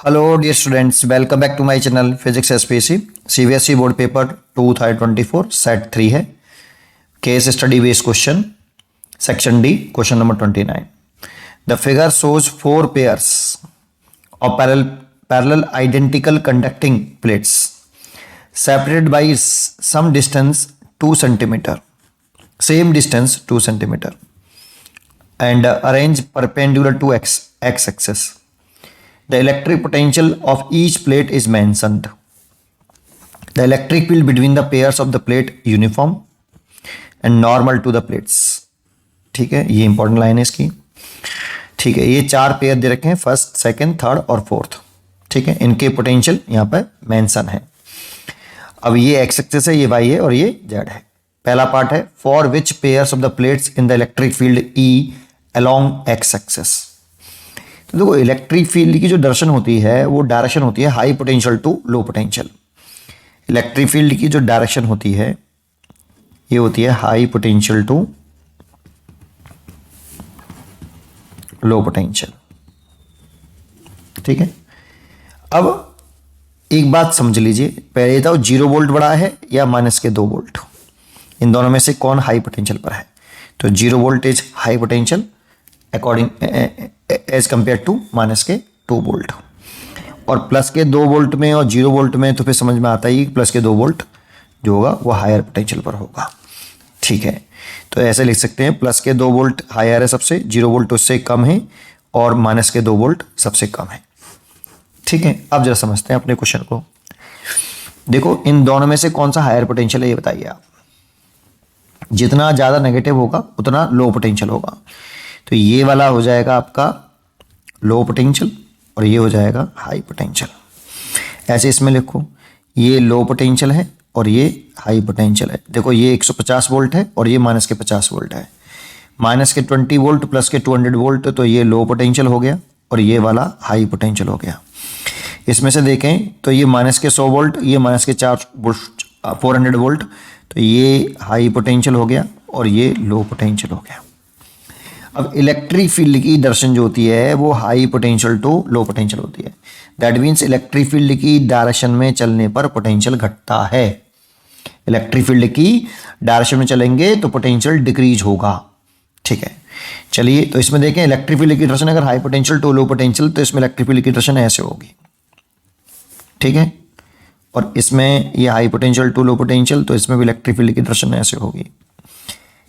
Hello dear students, welcome back to my channel Physics SPC CBSE board paper 2024 set 3 है case study based question section D question number 29. The figure shows 4 pairs of parallel identical conducting plates separated by some distance 2 centimeter, same distance 2 centimeter, and arranged perpendicular to x axis. The electric potential of each plate is mentioned. The electric field between the pairs of the plate uniform and normal to the plates. ठीक है, ये important line है इसकी. ठीक है, ये 4 pair दे रखे हैं, फर्स्ट, सेकंड, थर्ड और फोर्थ. ठीक है, इनके पोटेंशियल यहाँ पर मेंशन है. अब ये एक्स एक्सिस है, ये वाई है और ये जेड है. पहला पार्ट है for which pairs of the plates in the electric field E along x axis. तो देखो, इलेक्ट्रिक फील्ड की जो डायरेक्शन होती है वो डायरेक्शन होती है high potential to low potential. Electric field की जो डायरेक्शन होती है ये होती है high potential to low potential. ठीक है, अब एक बात समझ लीजिए, पहले था 0 वोल्ट बड़ा है या -2 वोल्ट, इन दोनों में से कौन हाई पोटेंशियल पर है. तो 0 volt is high potential according as compare to -2 volt. और +2 वोल्ट में और 0 वोल्ट में तो फिर समझ में आता ही +2 वोल्ट जो होगा वो हायर पोटेंशियल पर होगा. ठीक है, तो ऐसे लिख सकते हैं +2 वोल्ट हायर है सबसे, 0 वोल्ट उससे कम है और -2 वोल्ट सबसे कम है. ठीक है, अब जरा समझते हैं अपने क्वेश्चन को. देखो, इन दोनों में से कौन सा हायर पोटेंशियल है ये बताइए आप. जितना ज़्यादा नेगेटिव होगा उतना लो पोटेंशियल होगा. तो ये वाला हो जाएगा आपका लो पोटेंशियल और ये हो जाएगा हाई पोटेंशियल. ऐसे इसमें लिखो, ये लो पोटेंशियल है और ये हाई पोटेंशियल है. देखो, ये 150 वोल्ट है और ये -50 वोल्ट है. -20 वोल्ट +200 वोल्ट, तो ये लो पोटेंशियल हो गया और ये वाला हाई पोटेंशियल हो गया. इसमें से देखें तो ये -100 वोल्ट, ये -400 वोल्ट, तो ये हाई पोटेंशियल हो गया और ये लो पोटेंशियल हो गया. अब इलेक्ट्रिक फील्ड की डायरेक्शन जो होती है वो high potential to low potential होती है. दैट मीन्स इलेक्ट्रिक फील्ड की डायरेक्शन में चलने पर पोटेंशियल घटता है. इलेक्ट्रिक फील्ड की डायरेक्शन में चलेंगे तो पोटेंशियल डिक्रीज होगा. ठीक है, चलिए, तो इसमें देखें इलेक्ट्रिक फील्ड की डायरेक्शन अगर high potential to low potential, तो इसमें इलेक्ट्रिक फील्ड की डायरेक्शन ऐसे होगी. ठीक है, और इसमें ये high potential to low potential, तो इसमें भी इलेक्ट्रिक फील्ड की डायरेक्शन ऐसे होगी.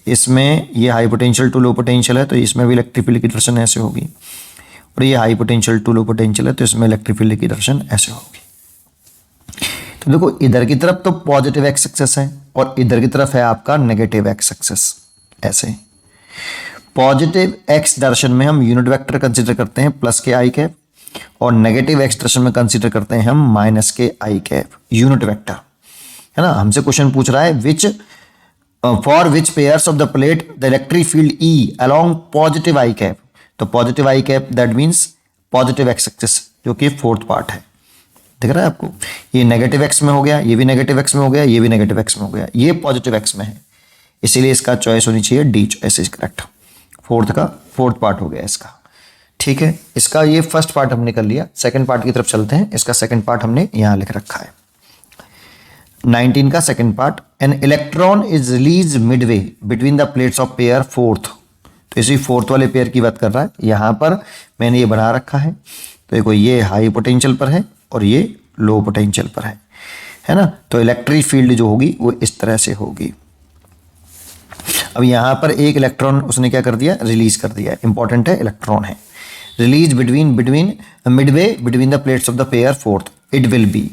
इसमें ये high potential to low potential है तो इसमें भी इलेक्ट्रिक फील्ड की डायरेक्शन ऐसे होगी. और ये high potential to low potential है तो इसमें इलेक्ट्रिक फील्ड की डायरेक्शन ऐसे होगी. तो देखो, इधर की तरफ तो पॉजिटिव एक्स एक्सिस है और इधर की तरफ है आपका नेगेटिव एक्स एक्सिस. ऐसे पॉजिटिव एक्स डायरेक्शन में हम यूनिट वेक्टर कंसीडर करते हैं +i और नेगेटिव एक्स डायरेक्शन में कंसीडर करते हैं हम -i यूनिट वेक्टर. है ना, हमसे क्वेश्चन पूछ रहा है which for which pairs of the plate the electric field E along positive i. तो positive i that means positive x axis, जो कि फोर्थ पार्ट है. दिख रहा है आपको, ये नेगेटिव एक्स में हो गया, ये भी नेगेटिव एक्स में हो गया, ये भी नेगेटिव एक्स में हो गया, ये पॉजिटिव एक्स में है. इसीलिए इसका चॉइस होनी चाहिए D choice is correct. Fourth part हो गया इसका. ठीक है, इसका ये फर्स्ट पार्ट हमने कर लिया. सेकंड पार्ट की तरफ चलते हैं. इसका सेकंड पार्ट हमने यहां लिख रखा है. 19 का second part, an electron is release Midway between the plates of pair fourth. तो इसी फोर्थ वाले पेयर की बात कर रहा है. यहां पर मैंने ये बना रखा है. तो देखो, ये हाई पोटेंशियल पर है और ये लो पोटेंशियल पर है ना. तो इलेक्ट्रिक फील्ड जो होगी वो इस तरह से होगी. अब यहां पर एक इलेक्ट्रॉन उसने क्या कर दिया, रिलीज कर दिया. इंपॉर्टेंट है, इलेक्ट्रॉन है. Release between Midway between the plates of the pair fourth, it will be.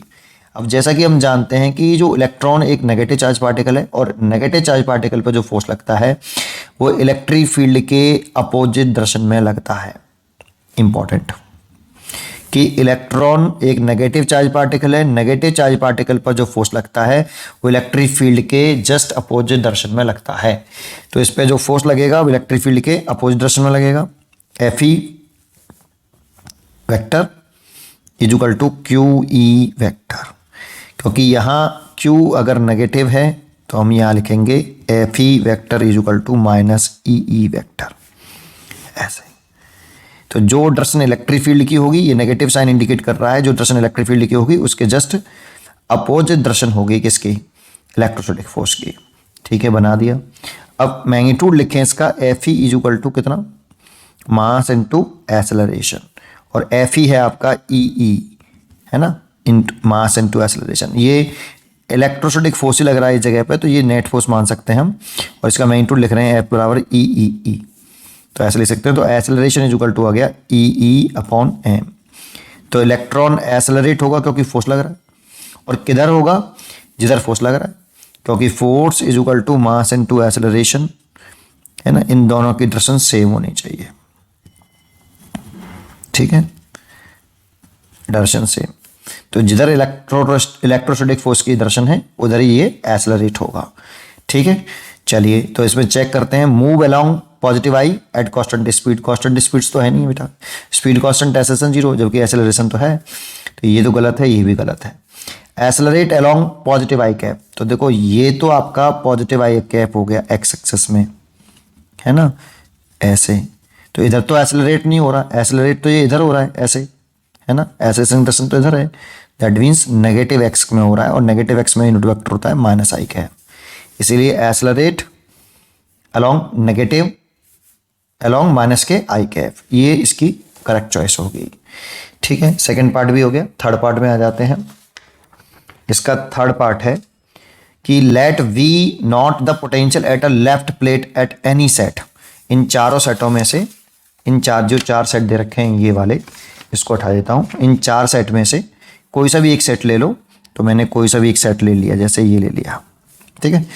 अब जैसा कि हम जानते हैं कि जो इलेक्ट्रॉन एक नेगेटिव चार्ज पार्टिकल है और नेगेटिव चार्ज पार्टिकल पर जो फोर्स लगता है वो इलेक्ट्रिक फील्ड के अपोजिट डायरेक्शन में लगता है. इंपॉर्टेंट कि इलेक्ट्रॉन एक नेगेटिव चार्ज पार्टिकल है, नेगेटिव चार्ज पार्टिकल पर जो फोर्स लगता है वो इलेक्ट्रिक फील्ड के जस्ट अपोजिट डायरेक्शन में लगता है. तो इस पर जो फोर्स लगेगा वो इलेक्ट्रिक फील्ड के अपोजिट डायरेक्शन में लगेगा. Fe vector equal to QE vector, क्योंकि यहाँ Q अगर नेगेटिव है तो हम यहाँ लिखेंगे Fe vector equal to -EE vector. ऐसे तो जो डायरेक्शन इलेक्ट्रिक फील्ड की होगी, ये नेगेटिव साइन इंडिकेट कर रहा है, जो डायरेक्शन इलेक्ट्रिक फील्ड की होगी उसके जस्ट अपोजिट डायरेक्शन होगी किसकी, इलेक्ट्रोस्टैटिक फोर्स की। ठीक है, बना दिया। अब मैग्नीट्यूड लिखें इसका, F E is equal to कितना, मास इनटू एक्सेलरेशन, और एफ ई है आपका ई है ना, इन मास इनटू एक्सेलरेशन। ये इलेक्ट्रोस्टैटिक फोर्स ही लग रहा है इस जगह पे, तो ये नेट फोर्स मान सकते हैं हम, और इसका मैग्नीट्यूड लिख रहे हैं एफ बराबर ई, तो ऐसे लिख सकते हैं। तो एक्सेलरेशन इज इक्वल टू आ गया ई अपॉन एम। तो इलेक्ट्रॉन एक्सेलरेट होगा क्योंकि फोर्स लग रहा है, और किधर होगा, जिधर फोर्स लग रहा है, क्योंकि force is equal to mass into acceleration है ना, इन दोनों की डायरेक्शन सेम होनी चाहिए। ठीक है, डायरेक्शन सेम, तो जिधर इलेक्ट्रोस्टैटिक फोर्स की डायरेक्शन है उधर ही ये एक्सेलरेट होगा। ठीक है, चलिए तो इसमें चेक करते हैं। Move along positive I at constant speed, constant speeds तो है नहीं बेटा, स्पीड कांस्टेंट, एक्सेलरेशन जीरो, जबकि एक्सेलरेशन तो है, तो ये तो गलत है, ये भी गलत है। एक्सेलरेट अलोंग पॉजिटिव आई कैप, तो देखो ये तो आपका पॉजिटिव आई कैप हो गया एक्स एक्सिस में है ना, ऐसे, तो इधर तो एक्सेलरेट नहीं हो रहा, एक्सेलरेट तो ये इधर हो रहा है ऐसे है ना, एक्सेलरेशन तो इधर है, दैट मीन्स नेगेटिव एक्स में हो रहा है, और नेगेटिव एक्स में यूनिट वेक्टर होता है माइनस आई कैप, इसीलिए accelerate along negative along minus के आई कैप, ये इसकी करेक्ट चॉइस होगी। ठीक है, सेकंड पार्ट भी हो गया। थर्ड पार्ट में आ जाते हैं। इसका थर्ड पार्ट है कि let we not the potential at a left plate at any set, इन चारों सेटों में से, इन जो चार सेट दे रखे हैं ये वाले, इसको हटा देता हूं, इन चार सेट में से कोई सा भी एक सेट ले लो, तो मैंने कोई सा भी एक सेट ले लिया, जैसे ये ले लिया। ठीक है,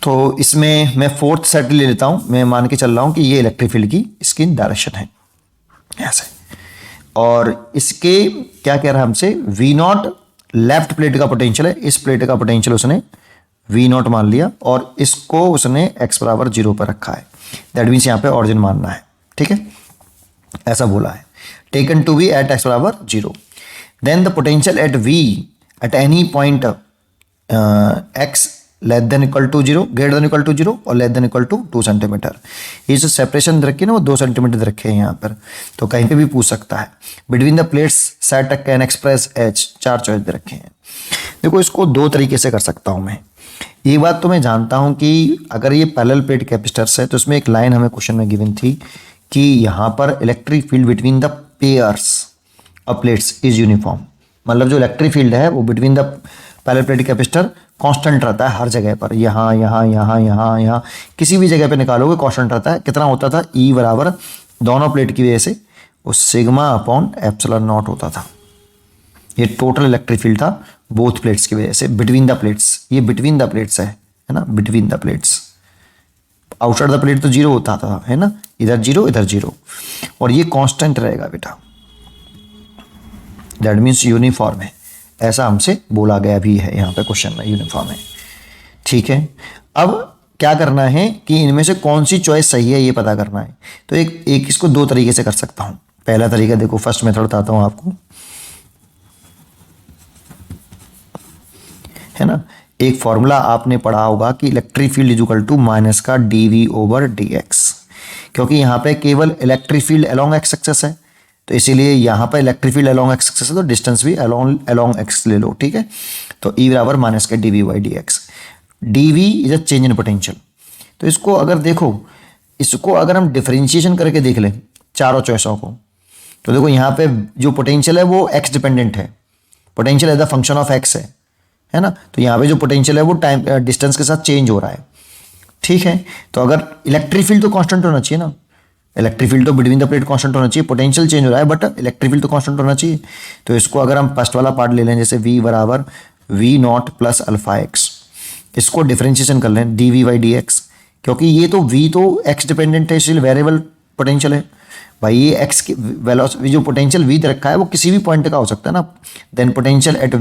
तो इसमें मैं फोर्थ सेट ले लेता हूं, मैं मान के चल रहा हूं कि ये इलेक्ट्रिक फील्ड की इसकी डायरेक्शन है ऐसे, और इसके क्या कह रहा है हमसे, वी नॉट लेफ्ट प्लेट का पोटेंशियल है, इस प्लेट का पोटेंशियल उसने वी नॉट मान लिया, और इसको उसने एक्स बराबर 0 पर रखा है, दैट मीन्स यहाँ पे ऑरिजिन मानना है। ठीक है, ऐसा बोला है, taken to be at x बराबर 0, than the potential at v at any point x less than equal to 0, greater than equal to 0 और less than equal to 2 centimetre. ये जो सेपरेशन रखी है ना वो 2 सेंटीमीटर रखे हैं यहाँ पर, तो कहीं पे भी पूछ सकता है। Between the plates set can express H, 4 choice दे रखे हैं। देखो इसको 2 तरीके से कर सकता हूँ मैं। एक बात तो मैं जानता हूँ कि अगर ये पैरेलल प्लेट कैपेसिटर्स है तो इसमें एक लाइन हमें क्वेश्चन में गिवन थी कि यहाँ पर electric field between the pairs of plates is uniform, मतलब जो इलेक्ट्रिक फील्ड है वो between the parallel plate capacitor constant रहता है हर जगह पर, यहाँ यहाँ यहाँ यहाँ यहाँ किसी भी जगह पे निकालोगे कांस्टेंट रहता है। कितना होता था, ई बराबर दोनों प्लेट की वजह से वो सिग्मा अपॉन एप्सिलॉन नॉट होता था। ये टोटल इलेक्ट्रिक फील्ड था बोथ प्लेट्स की वजह से, बिटवीन द प्लेट्स, ये बिटवीन द प्लेट्स है ना, between the plates. Outside the plate तो 0 होता था है ना, इधर 0 इधर 0, और ये कांस्टेंट रहेगा बेटा, दैट मीन्स यूनिफॉर्म है, ऐसा हमसे बोला गया भी है यहाँ पे क्वेश्चन में, यूनिफॉर्म है। ठीक है, अब क्या करना है कि इनमें से कौन सी चॉइस सही है ये पता करना है। तो एक इसको 2 तरीके से कर सकता हूँ। पहला तरीका देखो, फर्स्ट मेथड बताता हूँ आपको, है ना। एक फॉर्मूला आपने पढ़ा होगा कि electric field is equal to minus का dv ओवर dx, क्योंकि यहाँ पे केवल electric field along x axis है, तो इसीलिए यहाँ पर electric field along x axis है, तो डिस्टेंस भी अलोंग एक्स ले लो। ठीक है, तो ई बराबर माइनस का dv by dx, dv is a change in potential. तो इसको अगर देखो, इसको अगर हम डिफरेंशिएशन करके देख लें चारों चॉइसों को, तो देखो यहाँ पे जो पोटेंशियल है वो एक्स डिपेंडेंट है, potential as the function of x है ना, तो यहाँ पे जो पोटेंशियल है वो टाइम डिस्टेंस के साथ चेंज हो रहा है। ठीक है, तो अगर इलेक्ट्रिक फील्ड तो कांस्टेंट होना चाहिए ना, इलेक्ट्रिक फील्ड तो बिटवीन द प्लेट कांस्टेंट होना चाहिए, पोटेंशियल चेंज हो रहा है बट इलेक्ट्रिक फील्ड तो कांस्टेंट होना चाहिए। तो इसको अगर हम फर्स्ट वाला पार्ट ले लें, जैसे v बराबर v not plus alpha x, इसको डिफरेंशिएशन कर लें dv बाई dx, क्योंकि ये तो v तो x डिपेंडेंट है, इसलिए वेरिएबल पोटेंशियल है भाई। ये x की वेलोसिटी, जो पोटेंशियल v दे रखा है वो किसी भी पॉइंट का हो सकता है ना, then potential at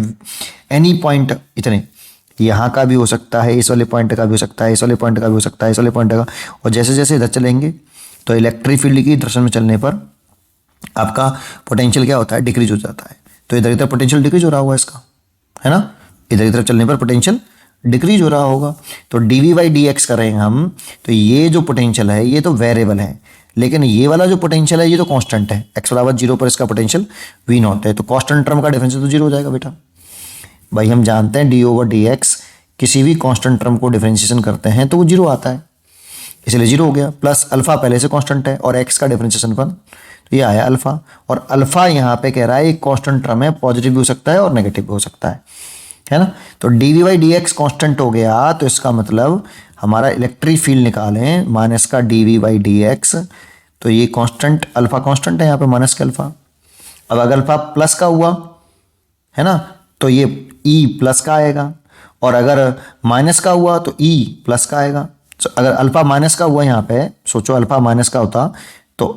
any point, इतने यहाँ का भी हो सकता है, इस वाले पॉइंट का भी हो सकता है, इस वाले पॉइंट का भी हो सकता है, इस वाले पॉइंट का, और जैसे जैसे इधर चलेंगे तो इलेक्ट्रिक फील्ड की डायरेक्शन में चलने पर आपका पोटेंशियल क्या होता है, डिक्रीज हो जाता है। तो इधर इधर पोटेंशियल डिक्रीज हो रहा होगा इसका, है ना, इधर इधर चलने पर पोटेंशियल डिक्रीज हो रहा होगा। तो dv बाई dx करेंगे हम, तो ये जो पोटेंशियल है ये तो वेरिएबल है, लेकिन ये वाला जो पोटेंशियल है ये तो कांस्टेंट है, x बराबर 0 पर इसका पोटेंशियल v नॉट है, तो कांस्टेंट टर्म का डिफरेंशियल तो 0 हो जाएगा बेटा। भाई हम जानते हैं डी ओवर डी एक्स, किसी भी कांस्टेंट टर्म को डिफरेंशिएशन करते हैं तो वो 0 आता है, इसलिए 0 हो गया। प्लस अल्फा पहले से कांस्टेंट है और x का डिफरेंशिएशन 1, तो ये आया अल्फा। और अल्फा यहाँ पे कह रहा है एक कांस्टेंट टर्म है, पॉजिटिव भी हो सकता है और नेगेटिव भी हो सकता है ना। तो d v by d x constant हो गया, तो इसका मतलब हमारा इलेक्ट्रिक फील्ड निकालें माइनस का d v by d x, तो ये कांस्टेंट अल्फा कांस्टेंट है यहाँ पे माइनस का अल्फा। अब अगर अल्फा प्लस का हुआ है ना तो ये ई प्लस का आएगा, और अगर माइनस का हुआ तो ई प्लस का आएगा। तो अगर अल्फा माइनस का हुआ यहाँ पे, सोचो अल्फा माइनस का होता तो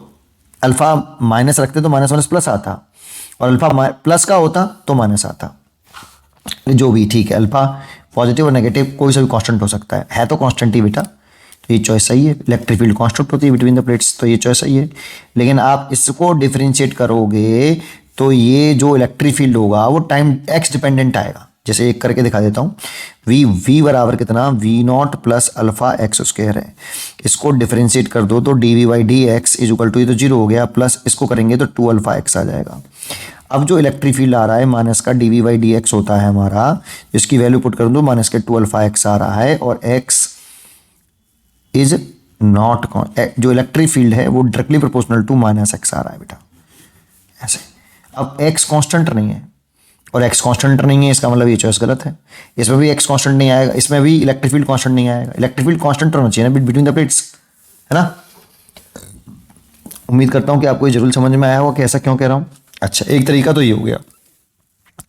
अल्फा माइनस रखते तो माइनस माइनस प्लस आता, और अल्फा प्लस का होता तो माइनस आता, जो भी ठीक है। अल्फा पॉजिटिव और नेगेटिव कोई सा भी कांस्टेंट हो सकता है तो कांस्टेंट ही बेटा, तो ये चॉइस सही है। इलेक्ट्रिक फील्ड कांस्टेंट होती है बिटवीन द प्लेट्स, तो ये चॉइस सही है। लेकिन आप इसको डिफरेंशिएट करोगे तो ये जो इलेक्ट्रिक फील्ड होगा वो टाइम एक्स डिपेंडेंट आएगा। जैसे एक करके दिखा देता हूँ, v बराबर कितना v not plus alpha x square है। इसको डिफरेंशिएट कर दो तो d v by d x is equal to, ये तो 0 हो गया, प्लस इसको करेंगे तो 2 अल्फा एक्स आ जाएगा। अब जो इलेक्ट्रिक फील्ड आ रहा है माइनस का d v by d x होता है हमारा, जिसकी वैल्यू पुट कर दो माइनस के 2 अल्फा एक्स आ रहा है, और एक्स इज नॉट, जो इलेक्ट्रिक फील्ड है वो directly proportional to minus X आ रहा है बेटा, ऐसे। अब एक्स कांस्टेंट नहीं है और एक्स कांस्टेंट नहीं है, इसका मतलब ये चॉइस गलत है। इसमें भी एक्स कांस्टेंट नहीं आएगा, इसमें भी इलेक्ट्रिक फील्ड कांस्टेंट नहीं आएगा। इलेक्ट्रिक फील्ड कांस्टेंट होना चाहिए ना बिटवीन द प्लेट्स, है ना। उम्मीद करता हूं कि आपको ये जरूर समझ में आया होगा कि ऐसा क्यों कह रहा हूं। अच्छा, एक तरीका तो ये हो गया,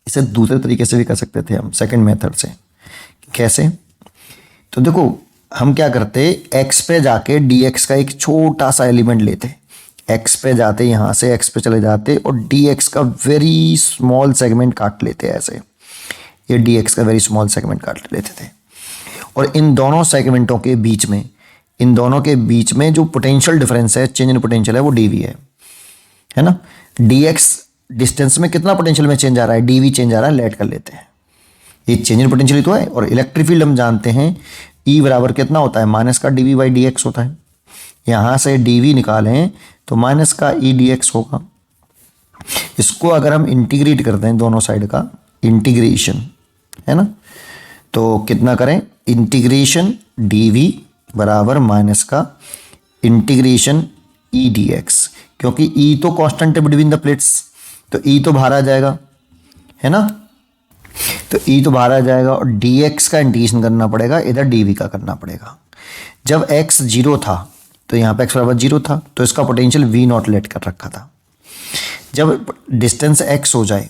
इसे दूसरे तरीके से भी कर सकते थे हम, सेकंड मेथड से। कैसे? तो देखो हम क्या करते, एक्स पे जाके डी एक्स का एक छोटा सा एलिमेंट लेते, एक्स पे जाते, यहाँ से एक्स पे चले जाते और डी एक्स का वेरी स्मॉल सेगमेंट काट लेते ऐसे, ये डी एक्स का वेरी स्मॉल सेगमेंट काट लेते थे। और इन दोनों सेगमेंटों के बीच में, इन दोनों के बीच में जो पोटेंशियल डिफरेंस है, चेंज इन पोटेंशियल है, वो डी वी है ना। डी एक्स डिस्टेंस में कितना पोटेंशियल में चेंज आ रहा है, डी वी चेंज आ रहा है, लेट कर लेते हैं, ये चेंज इन पोटेंशियल तो है। और इलेक्ट्रिक फील्ड हम जानते हैं ई बराबर कितना होता है, माइनस का d v by d x होता है। यहाँ से डी वी निकालें तो माइनस का ई डी एक्स होगा। इसको अगर हम इंटीग्रेट करते हैं, दोनों साइड का इंटीग्रेशन, है ना, तो कितना करें, इंटीग्रेशन डी वी बराबर माइनस का इंटीग्रेशन ई डी एक्स, क्योंकि ई तो कांस्टेंट है बिटवीन द प्लेट्स, तो ई तो बाहर आ जाएगा, है ना, तो ई तो बाहर आ जाएगा और डी एक्स का इंटीग्रेशन करना पड़ेगा, इधर डी वी का करना पड़ेगा। जब एक्स 0 था तो यहाँ पे एक्स बराबर 0 था, तो इसका पोटेंशियल वी नॉट लेट कर रखा था। जब डिस्टेंस एक्स हो जाए,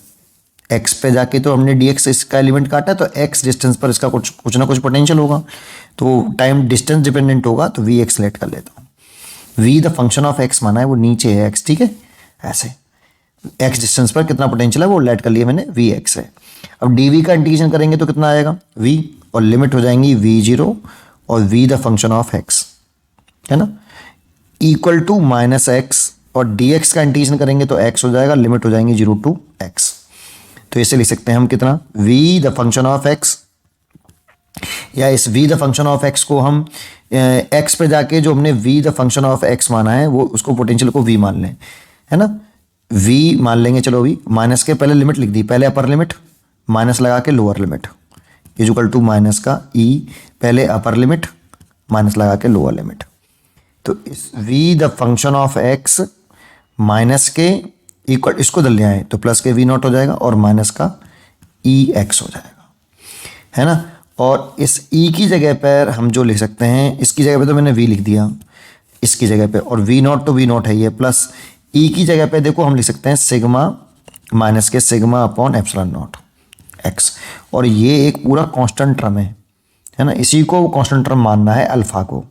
एक्स पे जाके तो हमने डी एक्स इसका एलिमेंट काटा, तो एक्स डिस्टेंस पर इसका कुछ ना कुछ पोटेंशियल होगा, तो टाइम डिस्टेंस डिपेंडेंट होगा, तो वी एक्स लेट कर लेता हूँ। V the function of x माना है, वो नीचे है एक्स, ठीक है, ऐसे एक्स डिस्टेंस पर कितना पोटेंशियल है वो लेट कर लिया मैंने, वी एक्स है। अब डी वी का इंटीग्रेशन करेंगे तो कितना आएगा, वी, और लिमिट हो जाएंगी वी 0 और v the function of x, है ना, इक्वल टू माइनस एक्स, और डी एक्स का इंटीग्रेशन करेंगे तो एक्स हो जाएगा, लिमिट हो जाएंगी 0 टू एक्स। तो इसे लिख सकते हैं हम कितना, v the function of x, या इस v the function of x को हम एक्स पे जाके जो हमने v the function of x माना है वो उसको पोटेंशियल को वी मान लें, है ना, वी मान लेंगे। चलो अभी माइनस के पहले लिमिट लिख दी, पहले अपर लिमिट माइनस लगा के lower limit is equal to minus का ई, पहले अपर लिमिट माइनस लगा के लोअर लिमिट, तो इस v the function of x minus के इक्वल, इसको दल ले आए तो प्लस के वी नॉट हो जाएगा और माइनस का ई एक्स हो जाएगा, है ना। और इस ई की जगह पर हम जो लिख सकते हैं, इसकी जगह पे तो मैंने वी लिख दिया, इसकी जगह पे, और वी नॉट तो वी नॉट है ये, प्लस ई की जगह पे देखो हम लिख सकते हैं सिग्मा माइनस के sigma upon epsilon not x, और ये एक पूरा कांस्टेंट टर्म है ना, इसी को कांस्टेंट टर्म मानना है अल्फा को।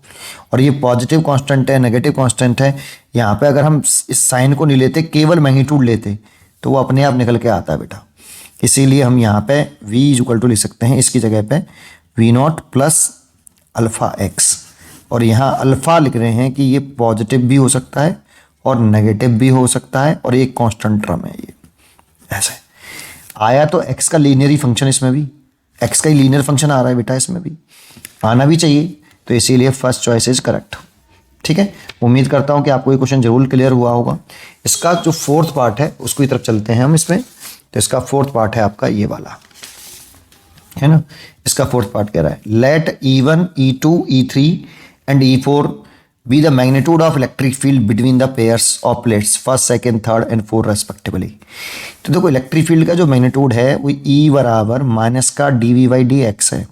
और ये पॉजिटिव कांस्टेंट है, नेगेटिव कांस्टेंट है, यहाँ पे अगर हम इस साइन को नहीं लेते, केवल मैग्नीट्यूड लेते तो वो अपने आप निकल के आता है बेटा। इसीलिए हम यहाँ पे v इज इक्वल टू लिख सकते हैं, इसकी जगह पे v not plus alpha x, और यहाँ अल्फा लिख रहे हैं कि ये पॉजिटिव भी हो सकता है और नेगेटिव भी हो सकता है, और ये कांस्टेंट टर्म है। ये ऐसे आया तो x का लीनियर फंक्शन, इसमें भी x का ही लीनियर फंक्शन आ रहा है बेटा, इसमें भी आना भी चाहिए, तो इसीलिए फर्स्ट चॉइस इज करेक्ट, ठीक है, उम्मीद करता हूं कि आपको ये क्वेश्चन जरूर क्लियर हुआ होगा। इसका जो फोर्थ पार्ट है उसकी तरफ चलते हैं हम इसमें। तो इसका फोर्थ पार्ट है आपका ये वाला, है ना। इसका फोर्थ पार्ट कह रहा है let E1, E2, E3 and E4 be the magnitude of electric field between the pairs of plates first, second, third and fourth respectively. तो देखो इलेक्ट्रिक फील्ड का जो मैग्नीट्यूड है वो E बराबर माइनस का dV/dx है,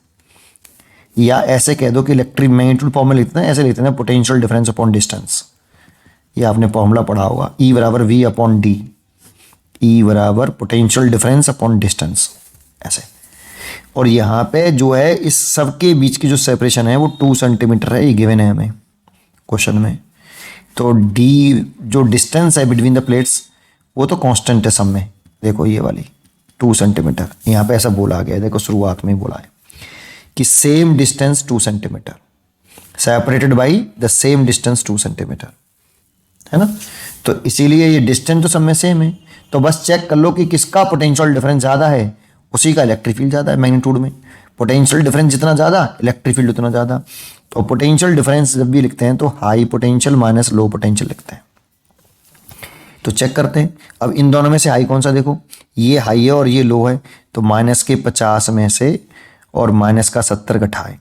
या ऐसे कह दो कि इलेक्ट्रिक मैग्नीट्यूड फॉर्मूला लिखते हैं, ऐसे लिखते हैं पोटेंशियल डिफरेंस अपॉन डिस्टेंस। ये आपने फॉर्मूला पढ़ा होगा, E बराबर V/d, E बराबर पोटेंशियल डिफरेंस अपॉन डिस्टेंस ऐसे। और यहाँ पे जो है इस सब के बीच की जो सेपरेशन है वो 2 सेंटीमीटर है, ये गिवन है हमें क्वेश्चन में। तो D जो डिस्टेंस है बिटवीन द प्लेट्स वो तो कांस्टेंट है सब में, देखो ये वाली 2 सेंटीमीटर यहाँ पे ऐसा बोला गया है, देखो शुरुआत में बोला है कि same distance 2 centimetre separated by the same distance 2 centimetre, है ना। तो इसीलिए ये डिस्टेंस तो सब में सेम है, तो बस चेक कर लो कि किसका पोटेंशियल डिफरेंस ज़्यादा है, उसी का इलेक्ट्रिक फील्ड ज़्यादा है मैग्नीट्यूड में। पोटेंशियल डिफरेंस जितना ज़्यादा इलेक्ट्रिक फील्ड उतना ज़्यादा। तो पोटेंशियल डिफरेंस जब भी लिखते हैं तो high potential minus low potential लिखते हैं। तो चेक करते हैं अब इन दोनों में से हाई कौन सा, देखो ये हाई है और ये लो है, तो माइनस के 50 में से और माइनस का 70 घटाए,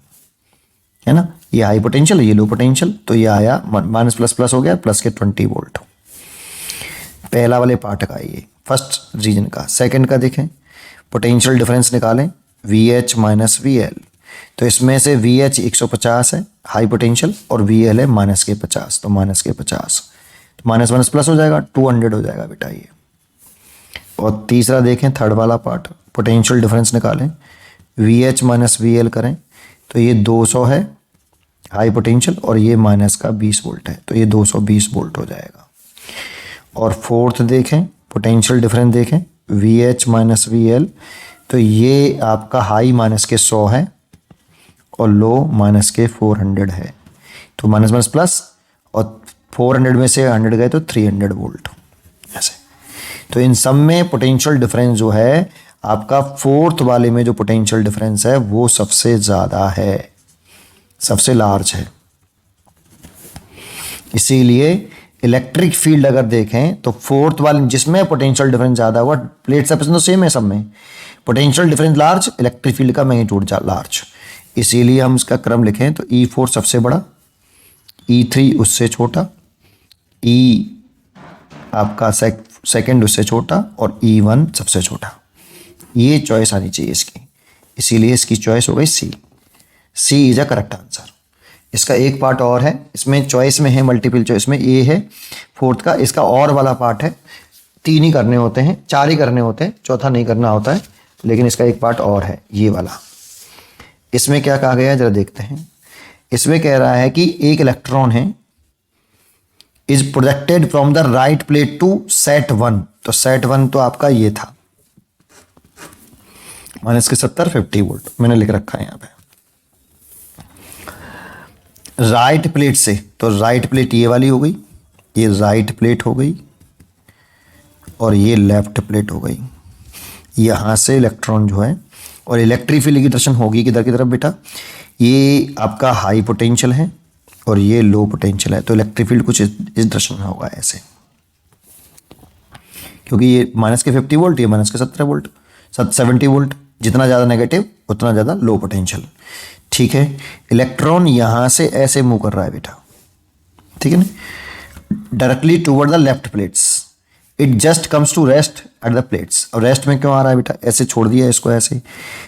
है ना। ये हाई पोटेंशियल ये लो पोटेंशियल, तो ये आया माइनस प्लस प्लस हो गया प्लस के 20 वोल्ट। पहला वाले पार्ट का ये फर्स्ट रीजन का। सेकंड का देखें, पोटेंशियल डिफरेंस निकालें VH माइनस VL। तो इसमें से VH 150 है हाई पोटेंशियल और VL है माइनस के 50, तो माइनस के 50 तो माइनस माइनस प्लस हो जाएगा 200 हो जाएगा बेटा ये। और तीसरा देखें थर्ड वाला पार्ट, पोटेंशियल डिफरेंस निकालें VH माइनस VL करें, तो ये 200 है हाई पोटेंशियल और ये माइनस का 20 वोल्ट है, तो ये 220 वोल्ट हो जाएगा। और फोर्थ देखें पोटेंशियल डिफरेंस देखें VH माइनस VL, तो ये आपका हाई माइनस के 100 है और लो माइनस के 400 है, तो माइनस माइनस प्लस और 400 में से 100 गए तो 300 वोल्ट ऐसे। तो इन सब में पोटेंशियल डिफरेंस जो है आपका फोर्थ वाले में जो पोटेंशियल डिफरेंस है वो सबसे ज़्यादा है, सबसे लार्ज है। इसीलिए इलेक्ट्रिक फील्ड अगर देखें तो फोर्थ वाले जिसमें पोटेंशियल डिफरेंस ज़्यादा हुआ, प्लेट सेपरेशन तो सेम है सब में, potential difference large, electric field का मैग्नीट्यूड लार्ज। इसीलिए हम इसका क्रम लिखें तो E4 सबसे बड़ा, E3 उससे छोटा, E आपका सेकंड उससे छोटा और E1 सबसे छोटा। ये चॉइस आनी चाहिए इसकी, इसीलिए इसकी चॉइस हो गई सी इज अ करेक्ट आंसर। इसका एक पार्ट और है, इसमें चॉइस में है मल्टीपल चॉइस में ए है फोर्थ का, इसका और वाला पार्ट है 3 ही करने होते हैं, 4 ही करने होते हैं, चौथा नहीं करना होता है, लेकिन इसका एक पार्ट और है ये वाला। इसमें क्या कहा गया है जरा देखते हैं। इसमें कह रहा है कि एक इलेक्ट्रॉन है is projected from the right plate to set 1, तो सेट 1 तो आपका ये था माइनस के 70 50 वोल्ट मैंने लिख रखा है यहाँ पे राइट प्लेट से, तो राइट प्लेट ये वाली हो गई, ये राइट प्लेट हो गई और ये लेफ्ट प्लेट हो गई। यहाँ से इलेक्ट्रॉन जो है और इलेक्ट्रिक फील्ड की डायरेक्शन होगी किधर की तरफ बेटा, ये आपका हाई पोटेंशियल है और ये लो पोटेंशियल है, तो इलेक्ट्रिक फील्ड कुछ इस डायरेक्शन में होगा ऐसे, क्योंकि ये माइनस के 50 वोल्ट ये माइनस के 70 वोल्ट 70 वोल्ट, जितना ज़्यादा नेगेटिव उतना ज़्यादा लो पोटेंशियल। ठीक है, इलेक्ट्रॉन यहाँ से ऐसे मूव कर रहा है बेटा, ठीक है ना, directly toward the left plates, it just comes to rest at the plates. और रेस्ट में क्यों आ रहा है बेटा, ऐसे छोड़ दिया इसको ऐसे,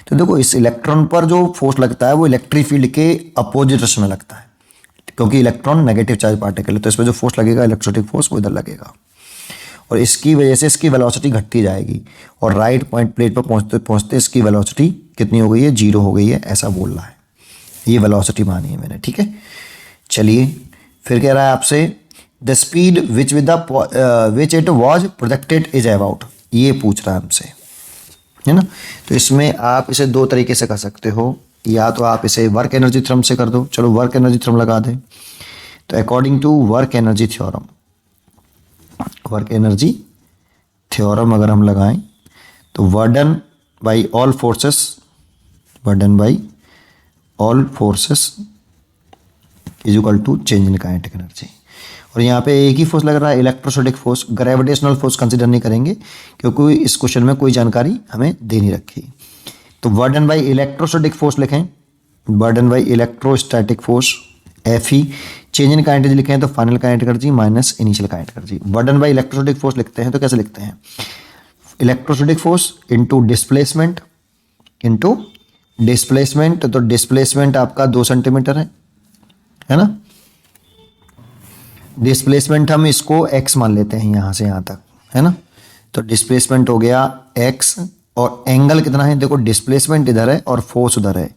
तो देखो इस इलेक्ट्रॉन पर जो फोर्स लगता है वो इलेक्ट्रिक फील्ड के अपोजिट डायरेक्शन में लगता है, क्योंकि इलेक्ट्रॉन नेगेटिव चार्ज पार्टिकल है, तो इसमें जो फोर्स लगेगा इलेक्ट्रोस्टैटिक फोर्स वो इधर लगेगा और इसकी वजह से इसकी वेलोसिटी घटती जाएगी और राइट पॉइंट प्लेट पर पहुंचते पहुंचते इसकी वेलोसिटी कितनी हो गई है, 0 हो गई है, ऐसा बोल रहा है, ये वेलोसिटी मानी है मैंने। ठीक है, चलिए फिर कह रहा है आपसे the speed which it was projected is about, ये पूछ रहा है हमसे, है ना। तो इसमें आप इसे 2 तरीके से कर सकते हो, या तो आप इसे वर्क एनर्जी थ्योरम से कर दो, चलो वर्क एनर्जी थ्योरम लगा दें। तो according to work energy theorem, work energy theorem अगर हम लगाएं तो work done by all forces, work done by all forces is equal to change in kinetic energy. और यहाँ पे एक ही फोर्स लग रहा है, electrostatic force, gravitational force consider नहीं करेंगे क्योंकि इस क्वेश्चन में कोई जानकारी हमें दे नहीं रखी। तो बर्डन बाई इलेक्ट्रोस्टैटिक फोर्स लिखें, burden by electrostatic force Fe, change in kinetic energy लिखें तो final kinetic energy minus initial kinetic energy. Burden by electrostatic force लिखते हैं तो कैसे लिखते हैं, electrostatic force into displacement, into displacement, तो डिस्प्लेसमेंट आपका 2 सेंटीमीटर है ना। डिस्प्लेसमेंट हम इसको x मान लेते हैं यहाँ से यहाँ तक, है ना। तो डिस्प्लेसमेंट हो गया x, और एंगल कितना है, देखो डिस्प्लेसमेंट इधर है और फोर्स उधर है,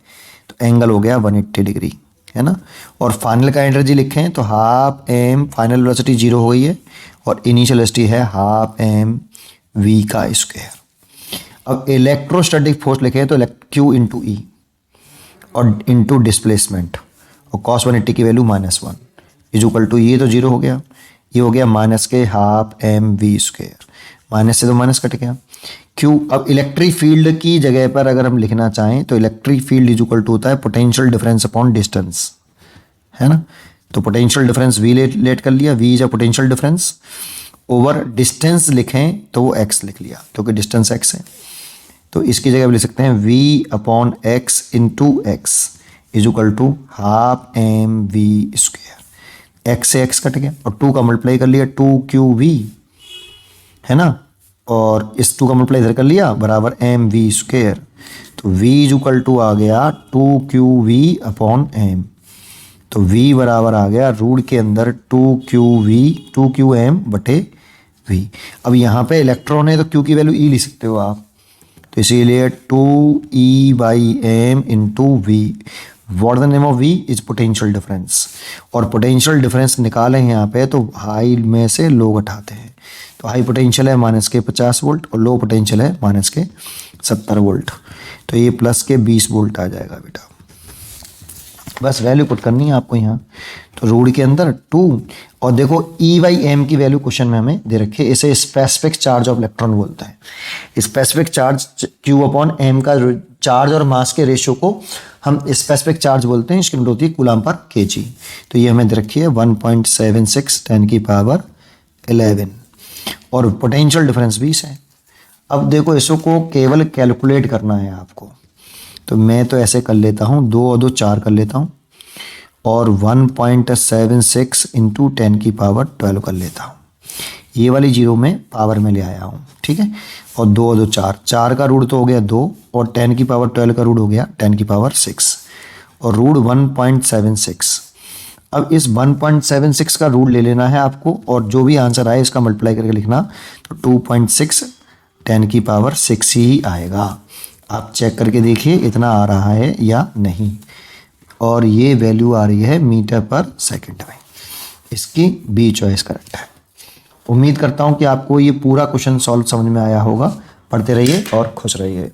तो एंगल हो गया 180 डिग्री, है ना। और फाइनल का एनर्जी लिखें तो हाफ m, फाइनल वेलोसिटी 0 हो गई है और इनिशियल वेलोसिटी है हाफ m v का स्क्वायर। अब इलेक्ट्रोस्टैटिक फोर्स लिखें तो Q इंटू ई और इंटू डिस्प्लेसमेंट, और cos 180 की वैल्यू -1 इज इक्वल टू, ये तो 0 हो गया, ये हो गया माइनस के half m v square, minus से तो माइनस कट गया। Q, अब इलेक्ट्रिक फील्ड की जगह पर अगर हम लिखना चाहें तो electric field is equal to होता है पोटेंशियल डिफरेंस अपॉन डिस्टेंस, है ना। तो पोटेंशियल डिफरेंस V लेट कर लिया, V is a potential difference, over distance लिखें तो वो x लिख लिया क्योंकि डिस्टेंस x है। तो इसकी जगह लिख सकते हैं V upon x into x is equal to half m v square, x से x कट गया और 2 का मल्टीप्लाई कर लिया 2qv, है ना, और इस 2 का मल्टीप्लाई इधर कर लिया बराबर m v स्क्वायर, तो v इज इक्वल टू आ गया 2qv अपॉन m, तो v बराबर आ गया रूट के अंदर 2qm बटे v। अब यहाँ पे इलेक्ट्रॉन है तो q की वैल्यू e लिख सकते हो आप, तो इसीलिए 2e by m into v, what the name of v is potential difference, और पोटेंशियल डिफरेंस निकालें यहाँ पे तो हाई में से लो घटाते हैं, तो हाई पोटेंशियल है -50 वोल्ट और लो पोटेंशियल है -70 वोल्ट, तो ये प्लस के 20 वोल्ट आ जाएगा बेटा। बस वैल्यू पुट करनी है आपको यहाँ, तो रूट के अंदर 2, और देखो E बाई एम की वैल्यू क्वेश्चन में हमें दे रखी है, इसे स्पेसिफिक चार्ज ऑफ इलेक्ट्रॉन बोलते हैं। Specific charge Q upon m का चार्ज और मास के रेशियो को हम स्पेसिफिक चार्ज बोलते हैं, इसकी यूनिट होती है कूलम पर kg, तो ये हमें दे रखी है 1.76 10⁻11, और पोटेंशियल डिफरेंस 20 है। अब देखो इसको केवल कैलकुलेट करना है आपको, तो मैं तो ऐसे कर लेता हूँ, 2 और 2 4 कर लेता हूँ, और 1.76 इंटू 10⁻12 कर लेता हूँ, ये वाली 0 में पावर में ले आया हूँ, ठीक है। और 2 और 2 4 का रूट तो हो गया 2, और 10⁻12 का रूट हो गया 10⁻6, और रूट 1.76। अब इस 1.76 का रूट ले लेना है आपको, और जो भी आंसर आए इसका मल्टीप्लाई करके लिखना, तो 2.6 10⁻6 ही आएगा। आप चेक करके देखिए इतना आ रहा है या नहीं, और ये वैल्यू आ रही है मीटर पर सेकंड में, इसकी बी चॉइस करेक्ट है। उम्मीद करता हूँ कि आपको ये पूरा क्वेश्चन सॉल्व समझ में आया होगा। पढ़ते रहिए और खुश रहिए।